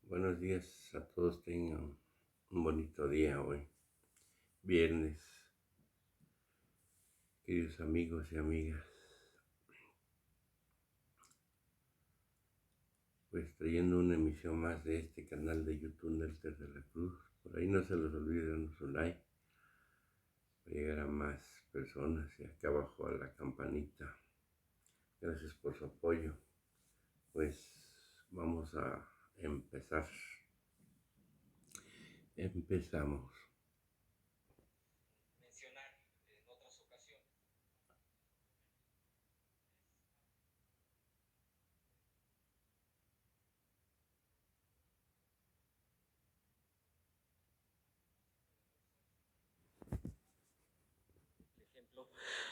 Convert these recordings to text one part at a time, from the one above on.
Buenos días a todos, tengan un bonito día hoy, viernes, queridos amigos y amigas. Pues trayendo una emisión más de este canal de YouTube Nelter de la Cruz. Por ahí no se los olvide darnos un like para llegar a más personas y acá abajo a la campanita. Gracias por su apoyo. Pues vamos a empezar. Empezamos.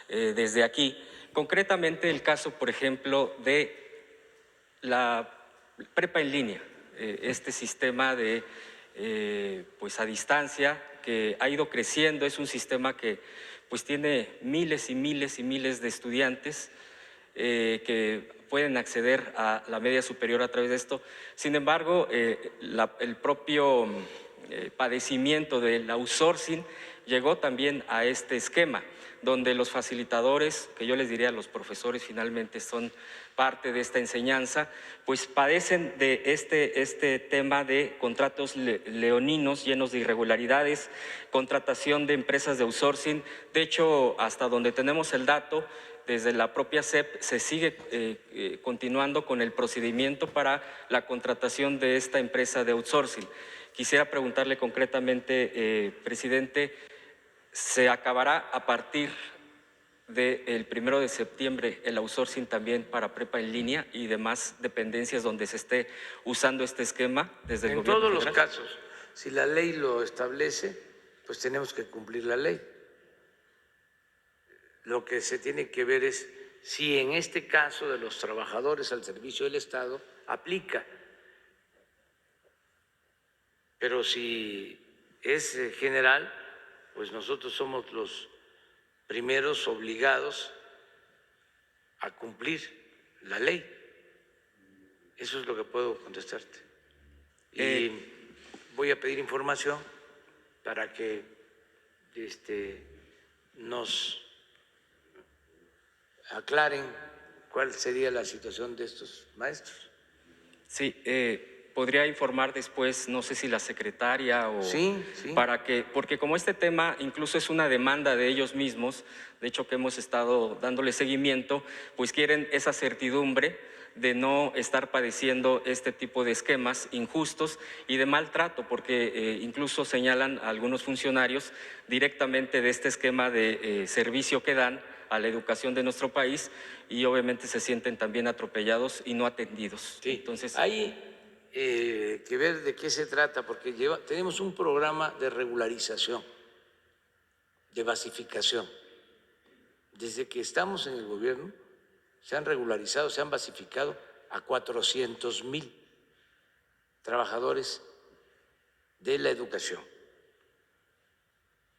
Desde aquí, concretamente el caso, por ejemplo, de la prepa en línea, este sistema de pues a distancia que ha ido creciendo, es un sistema que pues tiene miles y miles y miles de estudiantes que pueden acceder a la media superior a través de esto. Sin embargo, el propio padecimiento del outsourcing llegó también a este esquema, donde los facilitadores, que yo les diría los profesores finalmente son parte de esta enseñanza, pues padecen de este tema de contratos leoninos llenos de irregularidades, contratación de empresas de outsourcing. De hecho, hasta donde tenemos el dato, desde la propia SEP se sigue continuando con el procedimiento para la contratación de esta empresa de outsourcing. Quisiera preguntarle concretamente, presidente, ¿se acabará a partir del 1 de septiembre el outsourcing también para prepa en línea y demás dependencias donde se esté usando este esquema desde el gobierno federal? En todos los casos, si la ley lo establece, pues tenemos que cumplir la ley. Lo que se tiene que ver es si en este caso de los trabajadores al servicio del Estado aplica. Pero si es general, pues nosotros somos los primeros obligados a cumplir la ley. Eso es lo que puedo contestarte. Y voy a pedir información para que nos aclaren cuál sería la situación de estos maestros. Sí, podría informar después, no sé si la secretaria o… Sí. Para que, porque como este tema incluso es una demanda de ellos mismos, de hecho que hemos estado dándole seguimiento, pues quieren esa certidumbre de no estar padeciendo este tipo de esquemas injustos y de maltrato, porque incluso señalan a algunos funcionarios directamente de este esquema de servicio que dan a la educación de nuestro país y obviamente se sienten también atropellados y no atendidos. Sí. Entonces, hay que ver de qué se trata, porque tenemos un programa de regularización, de basificación. Desde que estamos en el gobierno se han regularizado, se han basificado a 400,000 trabajadores de la educación.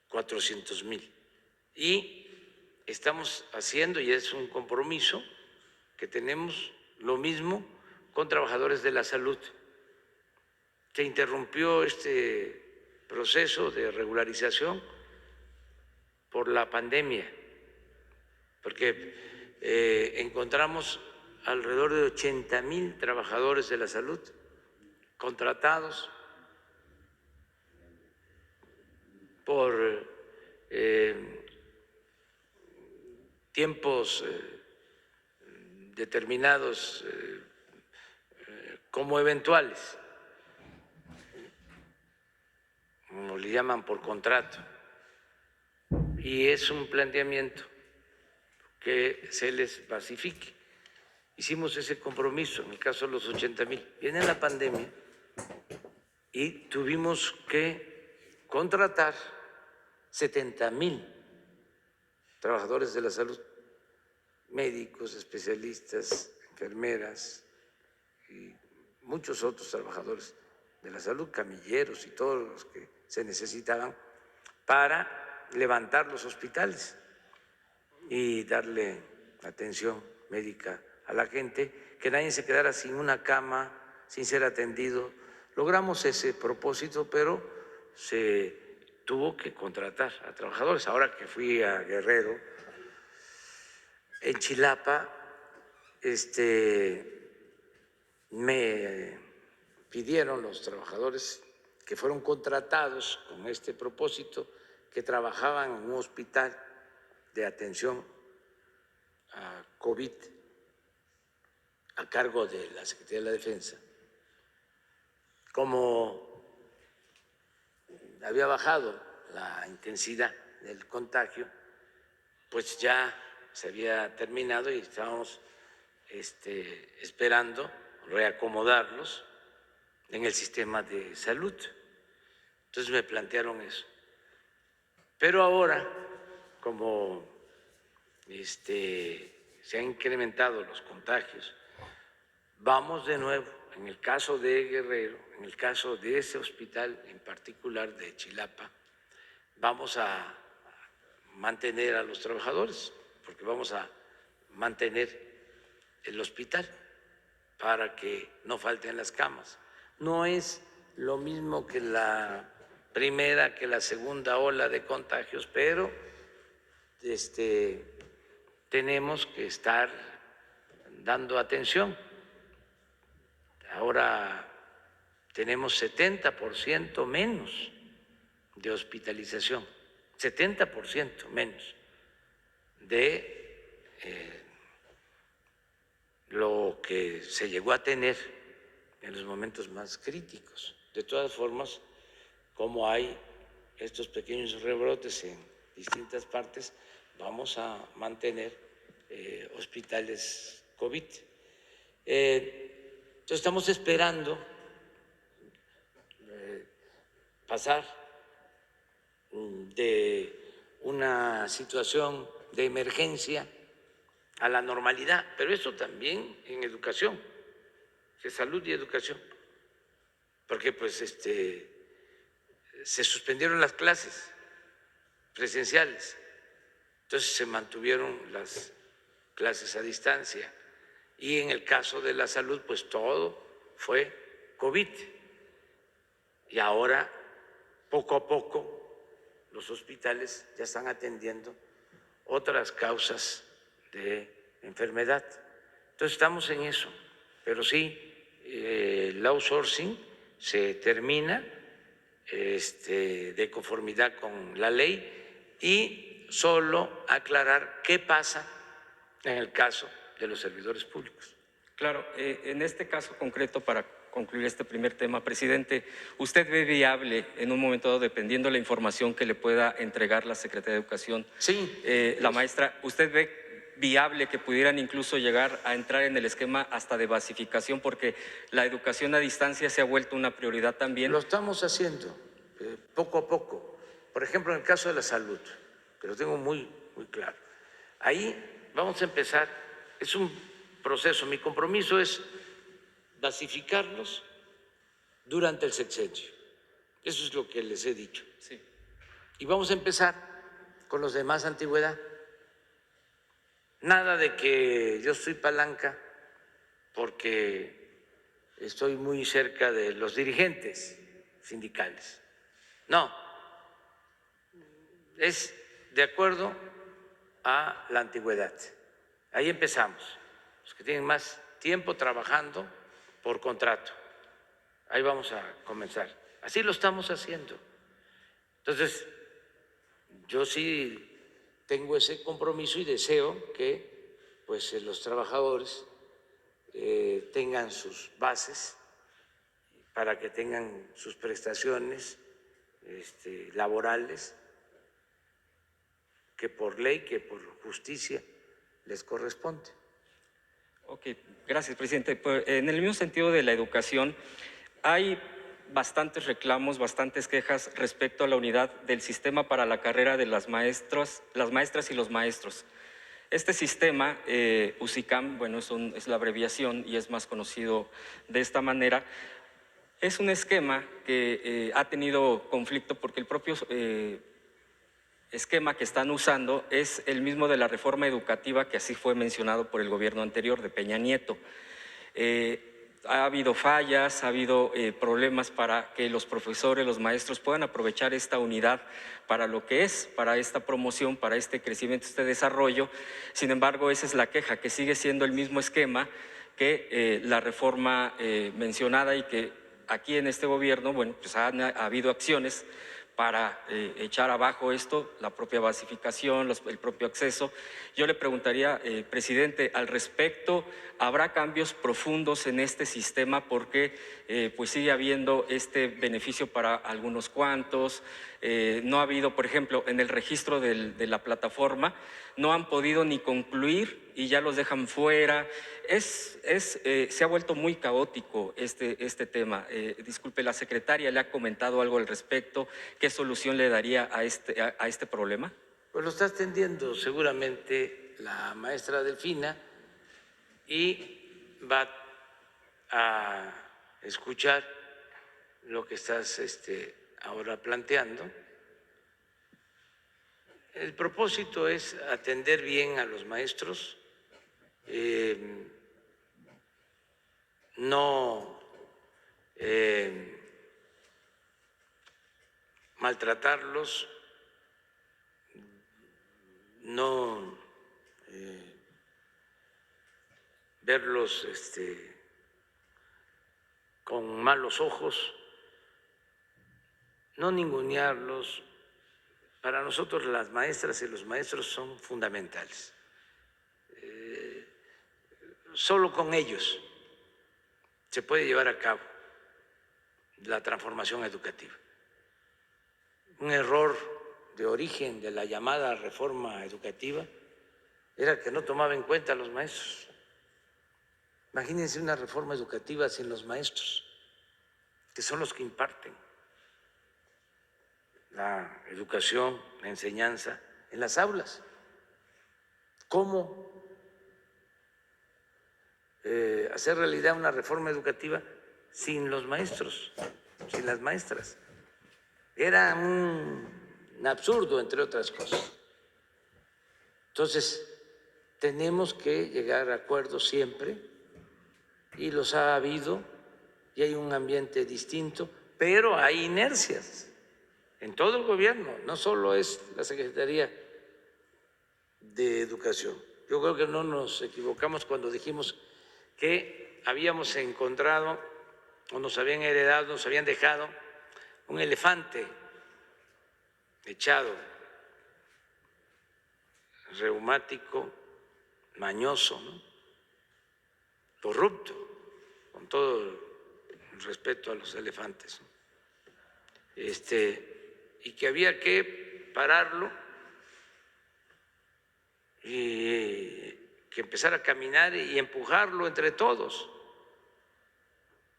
400,000. Y estamos haciendo, y es un compromiso que tenemos, lo mismo con trabajadores de la salud. Se interrumpió este proceso de regularización por la pandemia, porque encontramos alrededor de 80,000 trabajadores de la salud contratados por tiempos determinados como eventuales, como le llaman por contrato, y es un planteamiento que se les basifique. Hicimos ese compromiso en el caso de los 80,000. Viene la pandemia y tuvimos que contratar 70,000 trabajadores de la salud, médicos, especialistas, enfermeras y muchos otros trabajadores de la salud, camilleros y todos los que se necesitaban para levantar los hospitales y darle atención médica a la gente, que nadie se quedara sin una cama, sin ser atendido. Logramos ese propósito, pero se tuvo que contratar a trabajadores. Ahora que fui a Guerrero, en Chilapa, me pidieron los trabajadores que fueron contratados con este propósito, que trabajaban en un hospital de atención a COVID a cargo de la Secretaría de la Defensa. Como había bajado la intensidad del contagio, pues ya se había terminado y estábamos esperando reacomodarlos en el sistema de salud. Entonces me plantearon eso. Pero ahora, como se han incrementado los contagios, vamos de nuevo, en el caso de Guerrero, en el caso de ese hospital en particular de Chilapa, vamos a mantener a los trabajadores, porque vamos a mantener el hospital para que no falten las camas. No es lo mismo que la primera, que la segunda ola de contagios, pero tenemos que estar dando atención. Ahora tenemos 70% menos de hospitalización, 70% menos de lo que se llegó a tener en los momentos más críticos. De todas formas, como hay estos pequeños rebrotes en distintas partes, vamos a mantener hospitales COVID. Entonces estamos esperando pasar de una situación de emergencia a la normalidad, pero eso también en educación, de salud y educación, porque pues se suspendieron las clases presenciales, entonces se mantuvieron las clases a distancia, y en el caso de la salud pues todo fue COVID, y ahora poco a poco los hospitales ya están atendiendo otras causas de enfermedad. Entonces estamos en eso, pero sí, el outsourcing se termina de conformidad con la ley, y solo aclarar qué pasa en el caso de los servidores públicos. Claro, en este caso concreto, para concluir este primer tema, presidente, ¿usted ve viable en un momento dado, dependiendo de la información que le pueda entregar la Secretaría de Educación, sí, la maestra, usted ve viable que pudieran incluso llegar a entrar en el esquema hasta de basificación, porque la educación a distancia se ha vuelto una prioridad también? Lo estamos haciendo poco a poco. Por ejemplo, en el caso de la salud, que lo tengo muy claro. Ahí vamos a empezar, es un proceso, mi compromiso es basificarlos durante el sexenio. Eso es lo que les he dicho. Sí. Y vamos a empezar con los de más antigüedad. Nada de que yo soy palanca porque estoy muy cerca de los dirigentes sindicales. No, es de acuerdo a la antigüedad. Ahí empezamos. Los que tienen más tiempo trabajando por contrato. Ahí vamos a comenzar. Así lo estamos haciendo. Entonces, yo sí tengo ese compromiso y deseo que pues, los trabajadores tengan sus bases para que tengan sus prestaciones laborales que por ley, que por justicia les corresponde. Ok, gracias, presidente. Pues, en el mismo sentido de la educación, hay bastantes reclamos, bastantes quejas respecto a la unidad del sistema para la carrera de las maestras y los maestros. Este sistema, USICAM, bueno, es la abreviación y es más conocido de esta manera, es un esquema que ha tenido conflicto porque el propio esquema que están usando es el mismo de la reforma educativa que así fue mencionado por el gobierno anterior de Peña Nieto. Ha habido fallas, ha habido problemas para que los profesores, los maestros puedan aprovechar esta unidad para lo que es, para esta promoción, para este crecimiento, este desarrollo. Sin embargo, esa es la queja, que sigue siendo el mismo esquema que la reforma mencionada y que aquí en este gobierno, bueno, pues ha habido acciones para echar abajo esto, la propia basificación, el propio acceso. Yo le preguntaría, presidente, al respecto, ¿habrá cambios profundos en este sistema? Porque pues sigue habiendo este beneficio para algunos cuantos. No ha habido, por ejemplo, en el registro de la plataforma, no han podido ni concluir y ya los dejan fuera. Se ha vuelto muy caótico este tema. Disculpe, ¿la secretaria le ha comentado algo al respecto? ¿Qué solución le daría a este problema? Pues lo está atendiendo seguramente la maestra Delfina y va a escuchar lo que estás ahora planteando. El propósito es atender bien a los maestros, no maltratarlos, no verlos con malos ojos, no ningunearlos. Para nosotros las maestras y los maestros son fundamentales. Solo con ellos se puede llevar a cabo la transformación educativa. Un error de origen de la llamada reforma educativa era que no tomaba en cuenta a los maestros. Imagínense una reforma educativa sin los maestros, que son los que imparten la educación, la enseñanza en las aulas. ¿Cómo hacer realidad una reforma educativa sin los maestros, sin las maestras? Era un absurdo, entre otras cosas. Entonces, tenemos que llegar a acuerdos siempre, y los ha habido, y hay un ambiente distinto, pero hay inercias en todo el gobierno, no solo es la Secretaría de Educación. Yo creo que no nos equivocamos cuando dijimos que habíamos encontrado o nos habían heredado, nos habían dejado un elefante echado, reumático, mañoso, ¿no? Corrupto, con todo el respeto a los elefantes, ¿no? Y que había que pararlo y que empezara a caminar y empujarlo entre todos.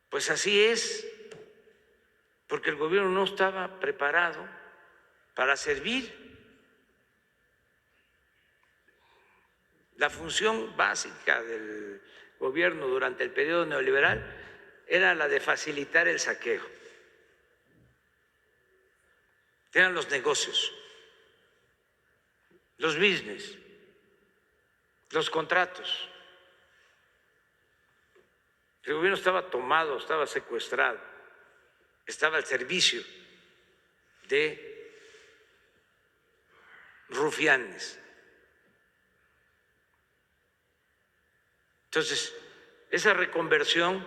Pues así es, porque el gobierno no estaba preparado para servir. La función básica del gobierno durante el periodo neoliberal era la de facilitar el saqueo. Eran los negocios, los business, los contratos. El gobierno estaba tomado, estaba secuestrado, estaba al servicio de rufianes. Entonces, esa reconversión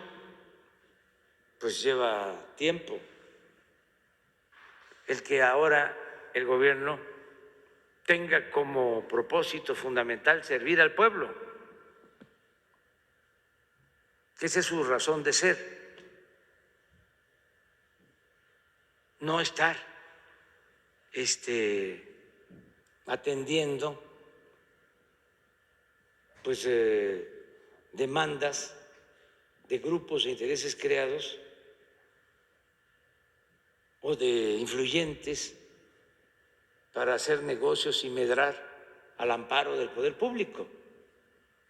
pues lleva tiempo. El que ahora el gobierno tenga como propósito fundamental servir al pueblo, que esa es su razón de ser, no estar atendiendo pues demandas de grupos de intereses creados o de influyentes para hacer negocios y medrar al amparo del poder público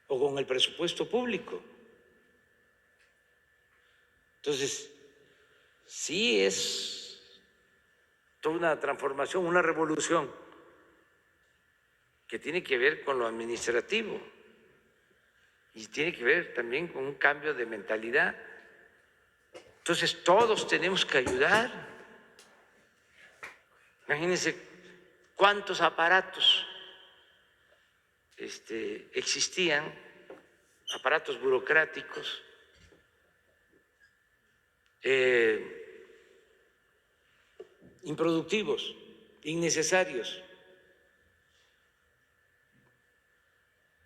o con el presupuesto público. Entonces, sí es toda una transformación, una revolución que tiene que ver con lo administrativo y tiene que ver también con un cambio de mentalidad. Entonces todos tenemos que ayudar. Imagínense cuántos aparatos existían, aparatos burocráticos, improductivos, innecesarios,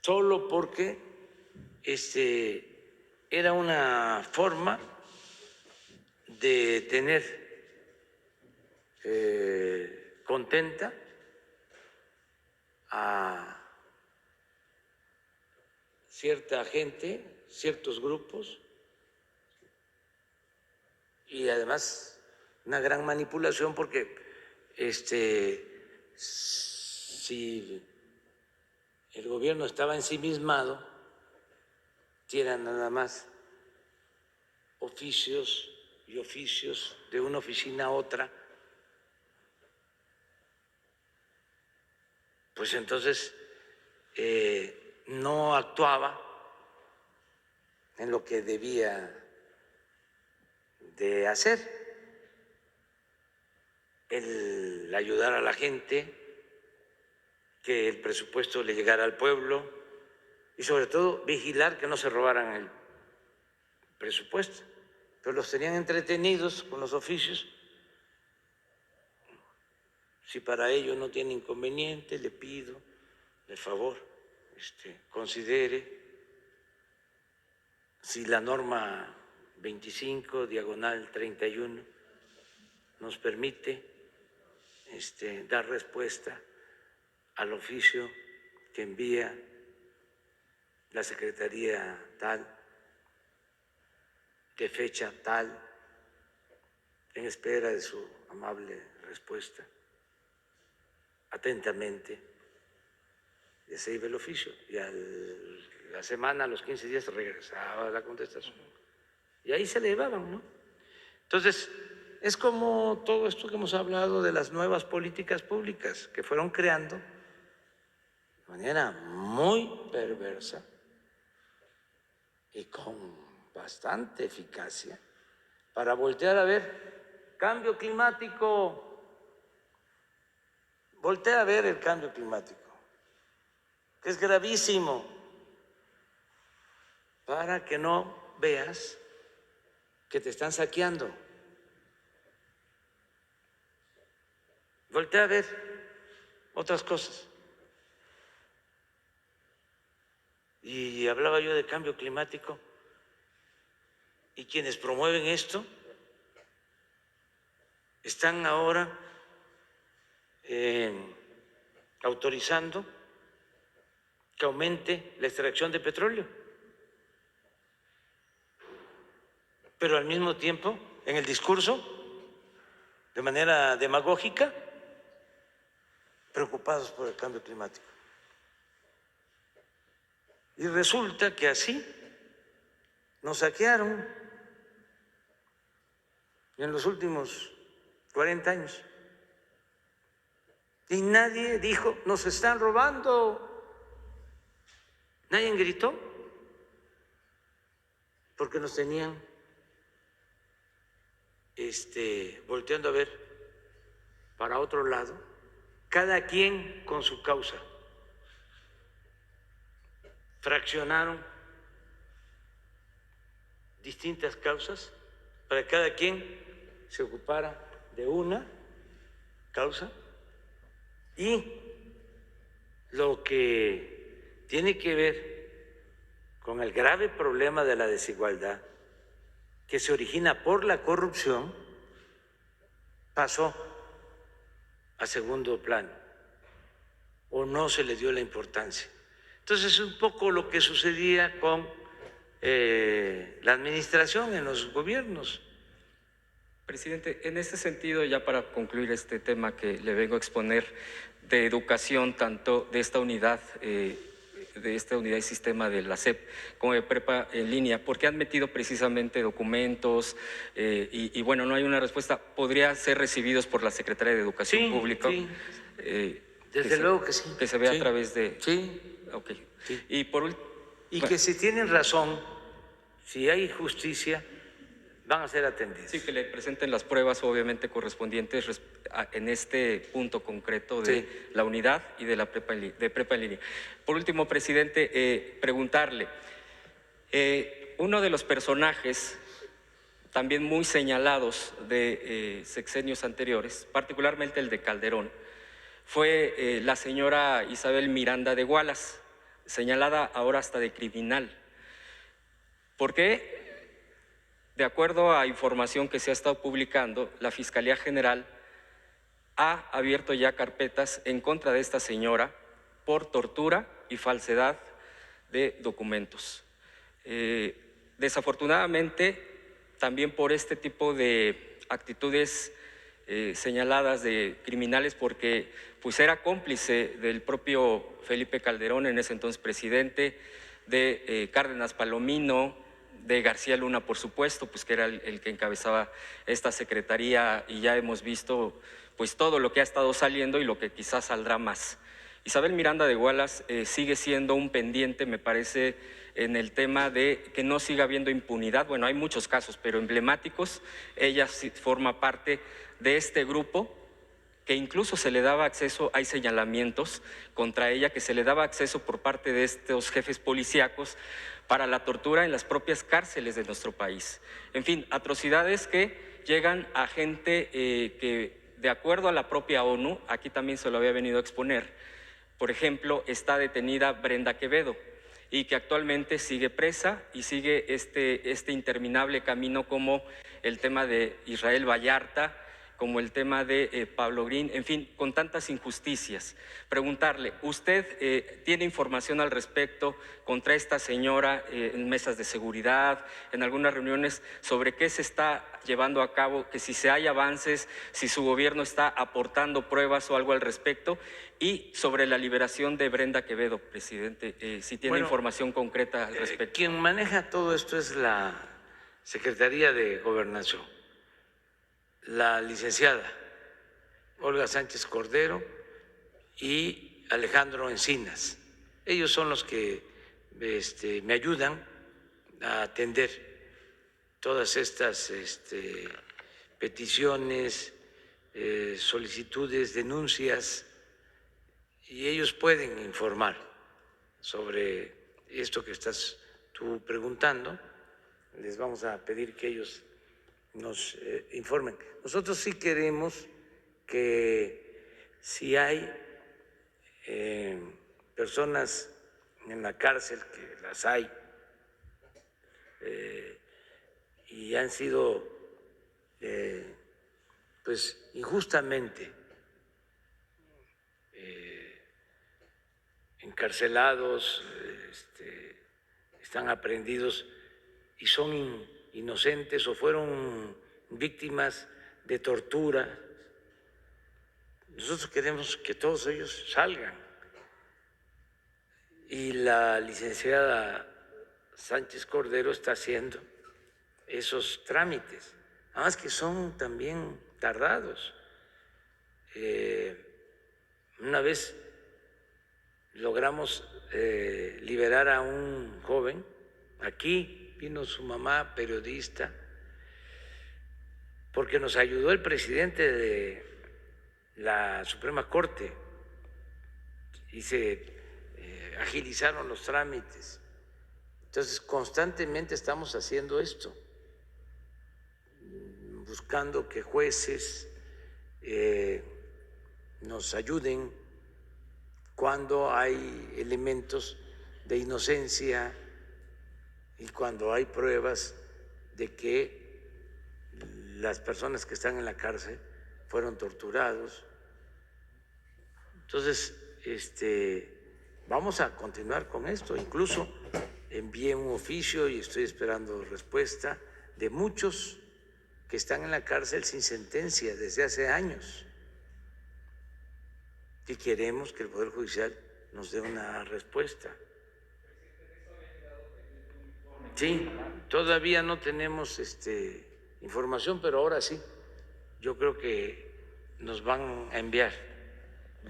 solo porque era una forma de tener contenta a cierta gente, ciertos grupos, y además una gran manipulación porque si el gobierno estaba ensimismado, tienen nada más oficios y oficios de una oficina a otra, pues entonces no actuaba en lo que debía de hacer, el ayudar a la gente, que el presupuesto le llegara al pueblo y sobre todo vigilar que no se robaran el presupuesto. Pero los tenían entretenidos con los oficios. Si para ello no tiene inconveniente, le pido, de favor, considere si la norma 25/31 nos permite dar respuesta al oficio que envía la Secretaría tal, de fecha tal, en espera de su amable respuesta. Atentamente, y se iba el oficio, y a la semana, a los 15 días, regresaba la contestación. Y ahí se le llevaban, ¿no? Entonces, es como todo esto que hemos hablado de las nuevas políticas públicas que fueron creando de manera muy perversa y con bastante eficacia para voltear a ver cambio climático. Voltea a ver el cambio climático, que es gravísimo, para que no veas que te están saqueando. Voltea a ver otras cosas. Y hablaba yo de cambio climático, y quienes promueven esto están ahora autorizando que aumente la extracción de petróleo, pero al mismo tiempo, en el discurso, de manera demagógica, preocupados por el cambio climático. Y resulta que así nos saquearon en los últimos 40 años. Y nadie dijo, nos están robando. Nadie gritó, porque nos tenían volteando a ver para otro lado, cada quien con su causa. Fraccionaron distintas causas para que cada quien se ocupara de una causa, y lo que tiene que ver con el grave problema de la desigualdad que se origina por la corrupción pasó a segundo plano o no se le dio la importancia. Entonces, es un poco lo que sucedía con la administración en los gobiernos. Presidente, en este sentido, ya para concluir este tema que le vengo a exponer de educación, tanto de esta unidad y sistema de la SEP como de prepa en línea, porque han metido precisamente documentos y bueno, no hay una respuesta, podría ser recibidos por la Secretaría de Educación Pública. Sí. Desde luego que sí. Que se vea sí. a través de... Sí. Ok. Sí. Y por último... Y que si tienen razón, si hay justicia, van a ser atendidos. Sí, que le presenten las pruebas obviamente correspondientes en este punto concreto de la unidad y de la prepa en línea. Por último, presidente, preguntarle, uno de los personajes también muy señalados de sexenios anteriores, particularmente el de Calderón, fue la señora Isabel Miranda de Gualas, señalada ahora hasta de criminal. ¿Por qué? De acuerdo a información que se ha estado publicando, la Fiscalía General ha abierto ya carpetas en contra de esta señora por tortura y falsedad de documentos. Desafortunadamente, también por este tipo de actitudes señaladas de criminales, porque pues era cómplice del propio Felipe Calderón, en ese entonces presidente, de Cárdenas Palomino, de García Luna, por supuesto, pues que era el que encabezaba esta secretaría, y ya hemos visto pues todo lo que ha estado saliendo y lo que quizás saldrá más. Isabel Miranda de Gualas sigue siendo un pendiente, me parece, en el tema de que no siga habiendo impunidad. Bueno, hay muchos casos, pero emblemáticos. Ella forma parte de este grupo que incluso se le daba acceso, hay señalamientos contra ella, que se le daba acceso por parte de estos jefes policíacos para la tortura en las propias cárceles de nuestro país. En fin, atrocidades que llegan a gente que, de acuerdo a la propia ONU, aquí también se lo había venido a exponer, por ejemplo, está detenida Brenda Quevedo, y que actualmente sigue presa y sigue este interminable camino, como el tema de Israel Vallarta, como el tema de Pablo Green, en fin, con tantas injusticias. Preguntarle, ¿usted tiene información al respecto contra esta señora en mesas de seguridad, en algunas reuniones, sobre qué se está llevando a cabo, que si hay avances, si su gobierno está aportando pruebas o algo al respecto? Y sobre la liberación de Brenda Quevedo, presidente, si tiene información concreta al respecto. Quien maneja todo esto es la Secretaría de Gobernación, la licenciada Olga Sánchez Cordero y Alejandro Encinas. Ellos son los que me ayudan a atender todas estas peticiones, solicitudes, denuncias, y ellos pueden informar sobre esto que estás tú preguntando. Les vamos a pedir que ellos nos informen. Nosotros sí queremos que si hay personas en la cárcel, que las hay, y han sido pues injustamente encarcelados, están aprehendidos y son inocentes o fueron víctimas de tortura. Nosotros queremos que todos ellos salgan. Y la licenciada Sánchez Cordero está haciendo esos trámites, además que son también tardados. Una vez logramos liberar a un joven, aquí vino su mamá, periodista, porque nos ayudó el presidente de la Suprema Corte y se agilizaron los trámites. Entonces, constantemente estamos haciendo esto, buscando que jueces nos ayuden cuando hay elementos de inocencia y cuando hay pruebas de que las personas que están en la cárcel fueron torturados. Entonces, vamos a continuar con esto. Incluso envié un oficio y estoy esperando respuesta de muchos que están en la cárcel sin sentencia desde hace años. Y queremos que el Poder Judicial nos dé una respuesta. Sí, todavía no tenemos información, pero ahora sí. Yo creo que nos van a enviar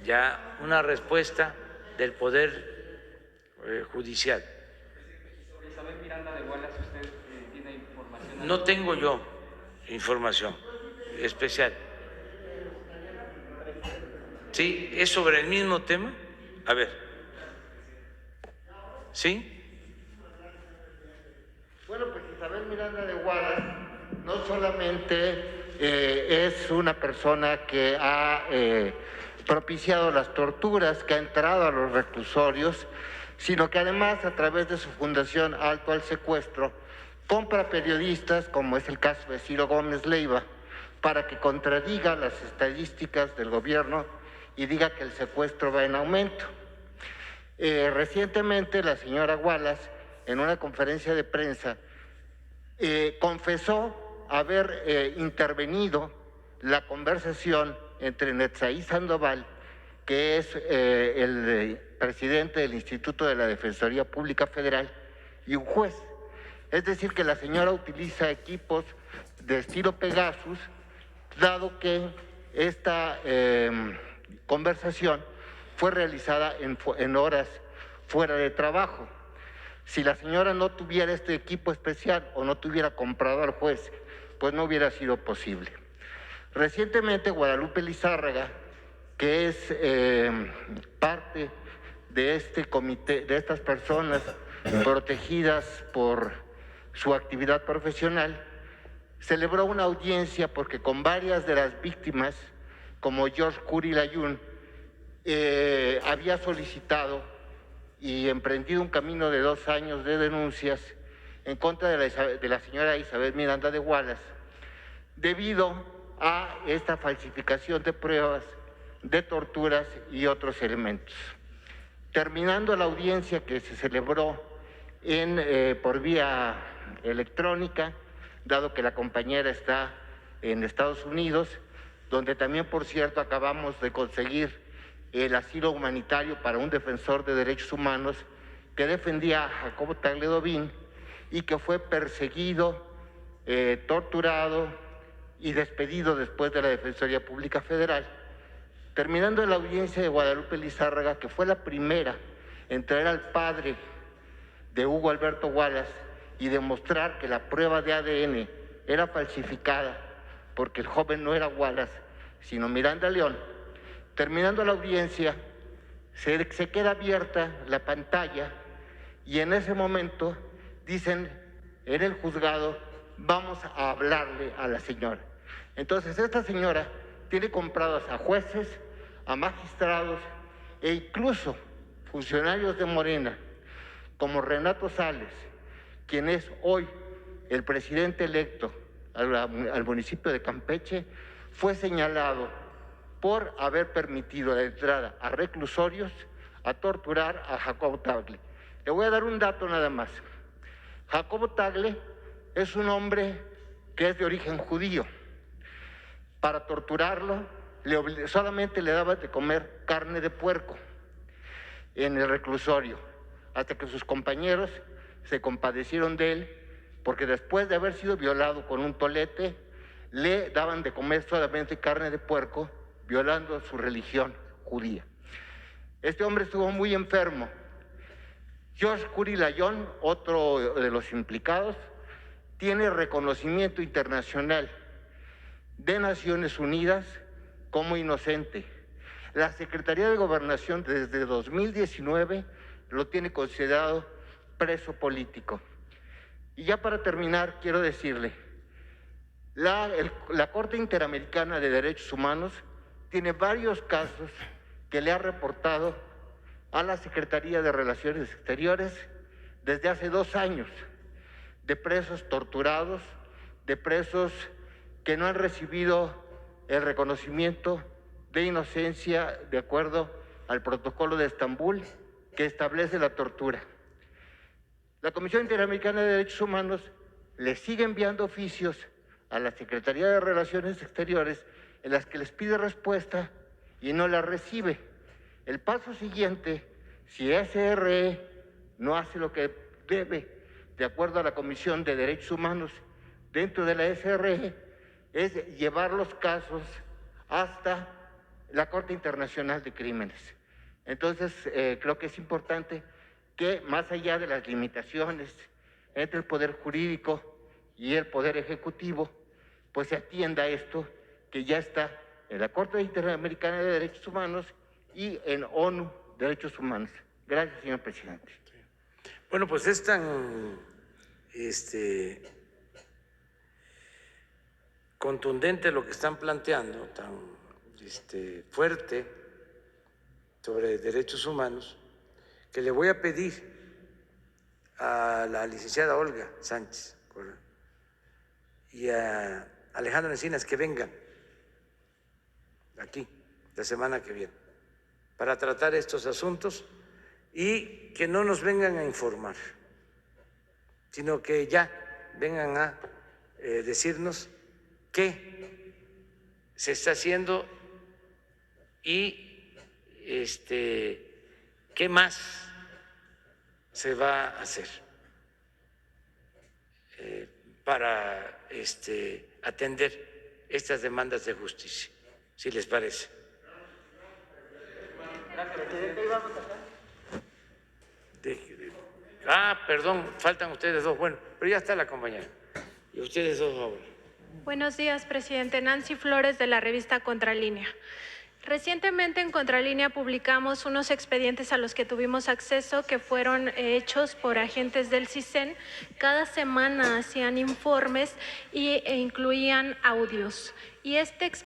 ya una respuesta del Poder Judicial. Isabel Miranda de Wallace, ¿usted tiene información? No tengo yo información especial. ¿Sí? ¿Es sobre el mismo tema? A ver. ¿Sí? Bueno, pues Isabel Miranda de Wallace no solamente es una persona que ha propiciado las torturas, que ha entrado a los reclusorios, sino que además a través de su fundación Alto al Secuestro compra periodistas, como es el caso de Ciro Gómez Leiva, para que contradiga las estadísticas del gobierno y diga que el secuestro va en aumento. Recientemente la señora Wallace, en una conferencia de prensa, confesó haber intervenido la conversación entre Netzaí Sandoval, que es el presidente del Instituto de la Defensoría Pública Federal, y un juez. Es decir, que la señora utiliza equipos de estilo Pegasus, dado que esta conversación fue realizada en horas fuera de trabajo. Si la señora no tuviera este equipo especial o no tuviera comprado al juez, pues no hubiera sido posible. Recientemente Guadalupe Lizárraga, que es parte de este comité, de estas personas protegidas por su actividad profesional, celebró una audiencia porque con varias de las víctimas, como George Curi Layún, había solicitado y emprendido un camino de 2 años de denuncias en contra de la señora Isabel Miranda de Wallace, debido a esta falsificación de pruebas, de torturas y otros elementos. Terminando la audiencia que se celebró por vía electrónica, dado que la compañera está en Estados Unidos, donde también, por cierto, acabamos de conseguir el asilo humanitario para un defensor de derechos humanos que defendía a Jacobo Tagle Dobín y que fue perseguido, torturado y despedido después de la Defensoría Pública Federal. Terminando la audiencia de Guadalupe Lizárraga, que fue la primera en traer al padre de Hugo Alberto Wallace y demostrar que la prueba de ADN era falsificada porque el joven no era Wallace, sino Miranda León. Terminando la audiencia, se queda abierta la pantalla y en ese momento dicen en el juzgado: vamos a hablarle a la señora. Entonces esta señora tiene comprados a jueces, a magistrados e incluso funcionarios de Morena, como Renato Sales, quien es hoy el presidente electo al municipio de Campeche, fue señalado por haber permitido la entrada a reclusorios a torturar a Jacobo Tagle. Le voy a dar un dato nada más. Jacobo Tagle es un hombre que es de origen judío. Para torturarlo, solamente le daban de comer carne de puerco en el reclusorio, hasta que sus compañeros se compadecieron de él, porque después de haber sido violado con un tolete, le daban de comer solamente carne de puerco, violando su religión judía. Este hombre estuvo muy enfermo. George Curi Layún, otro de los implicados, tiene reconocimiento internacional de Naciones Unidas como inocente. La Secretaría de Gobernación desde 2019 lo tiene considerado preso político. Y ya para terminar, quiero decirle, la Corte Interamericana de Derechos Humanos tiene varios casos que le ha reportado a la Secretaría de Relaciones Exteriores desde hace 2 años, de presos torturados, de presos que no han recibido el reconocimiento de inocencia de acuerdo al Protocolo de Estambul que establece la tortura. La Comisión Interamericana de Derechos Humanos le sigue enviando oficios a la Secretaría de Relaciones Exteriores en las que les pide respuesta y no la recibe. El paso siguiente, si SRE no hace lo que debe, de acuerdo a la Comisión de Derechos Humanos dentro de la SRE, es llevar los casos hasta la Corte Internacional de Crímenes. Entonces, creo que es importante que, más allá de las limitaciones entre el Poder Jurídico y el Poder Ejecutivo, pues se atienda esto que ya está en la Corte Interamericana de Derechos Humanos y en ONU Derechos Humanos. Gracias, señor presidente. Bueno, pues es tan contundente lo que están planteando, tan fuerte sobre derechos humanos, que le voy a pedir a la licenciada Olga Sánchez y a Alejandro Encinas que vengan aquí la semana que viene para tratar estos asuntos y que no nos vengan a informar, sino que ya vengan a decirnos qué se está haciendo y qué más se va a hacer para atender estas demandas de justicia, si les parece. Perdón, faltan ustedes dos. Bueno, pero ya está la compañera. Y ustedes dos ahora. Buenos días, presidente. Nancy Flores, de la revista Contralínea. Recientemente en Contralínea publicamos unos expedientes a los que tuvimos acceso que fueron hechos por agentes del CISEN. Cada semana hacían informes e incluían audios. Y este